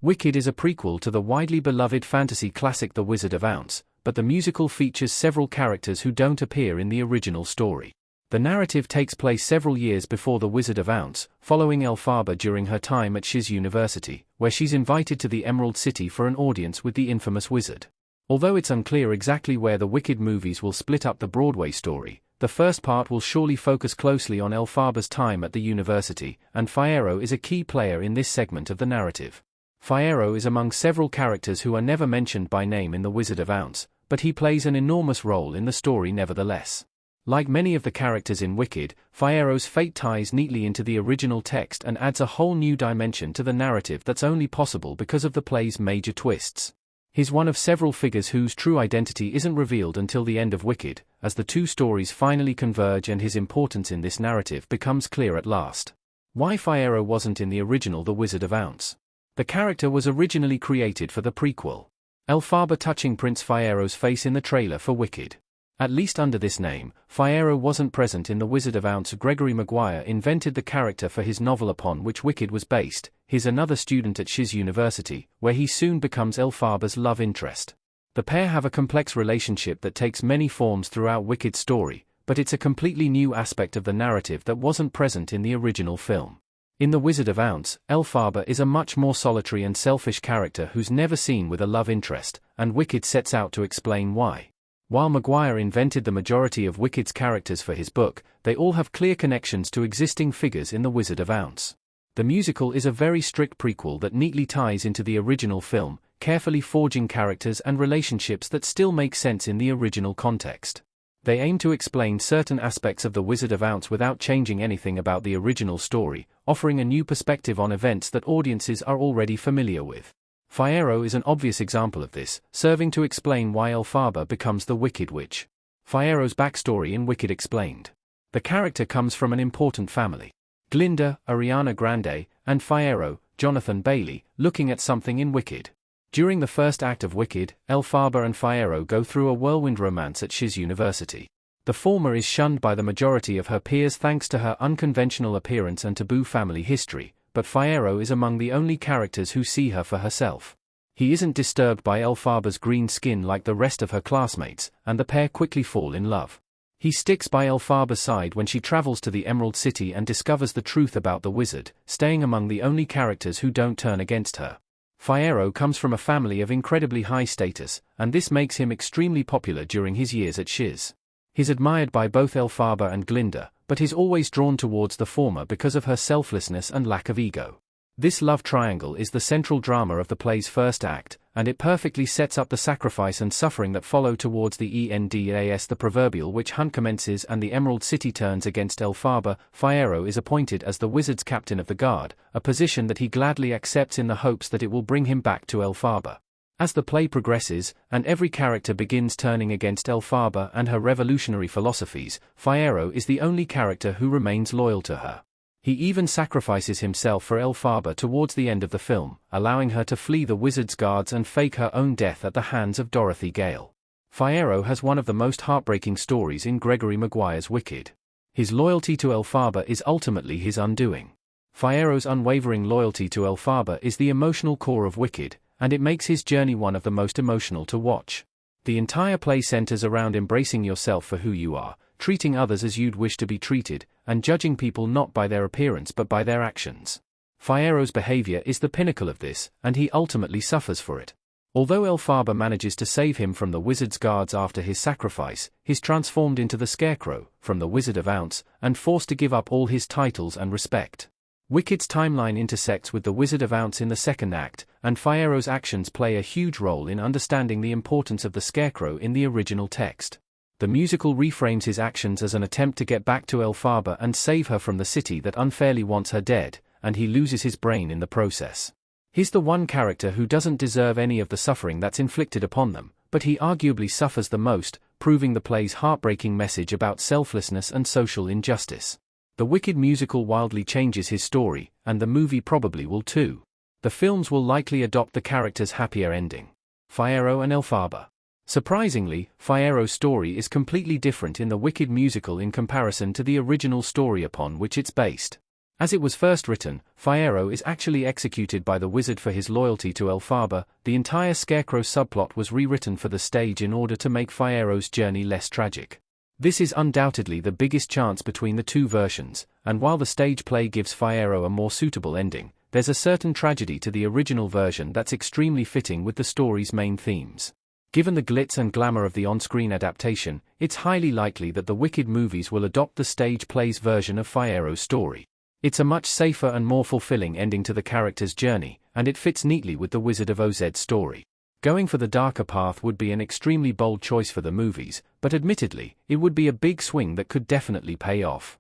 Wicked is a prequel to the widely beloved fantasy classic The Wizard of Oz, but the musical features several characters who don't appear in the original story. The narrative takes place several years before The Wizard of Oz, following Elphaba during her time at Shiz University, where she's invited to the Emerald City for an audience with the infamous wizard. Although it's unclear exactly where the Wicked movies will split up the Broadway story, the first part will surely focus closely on Elphaba's time at the university, and Fiyero is a key player in this segment of the narrative. Fiyero is among several characters who are never mentioned by name in The Wizard of Oz, but he plays an enormous role in the story nevertheless. Like many of the characters in Wicked, Fiyero's fate ties neatly into the original text and adds a whole new dimension to the narrative that's only possible because of the play's major twists. He's one of several figures whose true identity isn't revealed until the end of Wicked, as the two stories finally converge and his importance in this narrative becomes clear at last. Why Fiyero wasn't in the original The Wizard of Oz? The character was originally created for the prequel. Elphaba touching Prince Fiyero's face in the trailer for Wicked. At least under this name, Fiyero wasn't present in The Wizard of Oz. Gregory Maguire invented the character for his novel upon which Wicked was based. He's another student at Shiz University, where he soon becomes Elphaba's love interest. The pair have a complex relationship that takes many forms throughout Wicked's story, but it's a completely new aspect of the narrative that wasn't present in the original film. In The Wizard of Oz, Elphaba is a much more solitary and selfish character who's never seen with a love interest, and Wicked sets out to explain why. While Maguire invented the majority of Wicked's characters for his book, they all have clear connections to existing figures in The Wizard of Oz. The musical is a very strict prequel that neatly ties into the original film, carefully forging characters and relationships that still make sense in the original context. They aim to explain certain aspects of The Wizard of Oz without changing anything about the original story, offering a new perspective on events that audiences are already familiar with. Fiyero is an obvious example of this, serving to explain why Elphaba becomes the Wicked Witch. Fiyero's backstory in Wicked explained. The character comes from an important family. Glinda, Ariana Grande, and Fiyero, Jonathan Bailey, looking at something in Wicked. During the first act of Wicked, Elphaba and Fiyero go through a whirlwind romance at Shiz University. The former is shunned by the majority of her peers thanks to her unconventional appearance and taboo family history, but Fiyero is among the only characters who see her for herself. He isn't disturbed by Elphaba's green skin like the rest of her classmates, and the pair quickly fall in love. He sticks by Elphaba's side when she travels to the Emerald City and discovers the truth about the wizard, staying among the only characters who don't turn against her. Fiyero comes from a family of incredibly high status, and this makes him extremely popular during his years at Shiz. He's admired by both Elphaba and Glinda, but he's always drawn towards the former because of her selflessness and lack of ego. This love triangle is the central drama of the play's first act, and it perfectly sets up the sacrifice and suffering that follow towards the ENDAS. The proverbial witch hunt commences and the Emerald City turns against Elphaba. Fiyero is appointed as the wizard's captain of the guard, a position that he gladly accepts in the hopes that it will bring him back to Elphaba. As the play progresses, and every character begins turning against Elphaba and her revolutionary philosophies, Fiyero is the only character who remains loyal to her. He even sacrifices himself for Elphaba towards the end of the film, allowing her to flee the wizard's guards and fake her own death at the hands of Dorothy Gale. Fiyero has one of the most heartbreaking stories in Gregory Maguire's Wicked. His loyalty to Elphaba is ultimately his undoing. Fiyero's unwavering loyalty to Elphaba is the emotional core of Wicked, and it makes his journey one of the most emotional to watch. The entire play centers around embracing yourself for who you are, treating others as you'd wish to be treated, and judging people not by their appearance but by their actions. Fiyero's behavior is the pinnacle of this, and he ultimately suffers for it. Although Elphaba manages to save him from the wizard's guards after his sacrifice, he's transformed into the Scarecrow, from the Wizard of Oz, and forced to give up all his titles and respect. Wicked's timeline intersects with the Wizard of Oz in the second act, and Fiyero's actions play a huge role in understanding the importance of the Scarecrow in the original text. The musical reframes his actions as an attempt to get back to Elphaba and save her from the city that unfairly wants her dead, and he loses his brain in the process. He's the one character who doesn't deserve any of the suffering that's inflicted upon them, but he arguably suffers the most, proving the play's heartbreaking message about selflessness and social injustice. The Wicked musical wildly changes his story, and the movie probably will too. The films will likely adopt the character's happier ending. Fiyero and Elphaba. Surprisingly, Fiyero's story is completely different in the Wicked musical in comparison to the original story upon which it's based. As it was first written, Fiyero is actually executed by the wizard for his loyalty to Elphaba. The entire Scarecrow subplot was rewritten for the stage in order to make Fiyero's journey less tragic. This is undoubtedly the biggest chance between the two versions, and while the stage play gives Fiyero a more suitable ending, there's a certain tragedy to the original version that's extremely fitting with the story's main themes. Given the glitz and glamour of the on-screen adaptation, it's highly likely that the Wicked movies will adopt the stage play's version of Fiyero's story. It's a much safer and more fulfilling ending to the character's journey, and it fits neatly with the Wizard of Oz's story. Going for the darker path would be an extremely bold choice for the movies, but admittedly, it would be a big swing that could definitely pay off.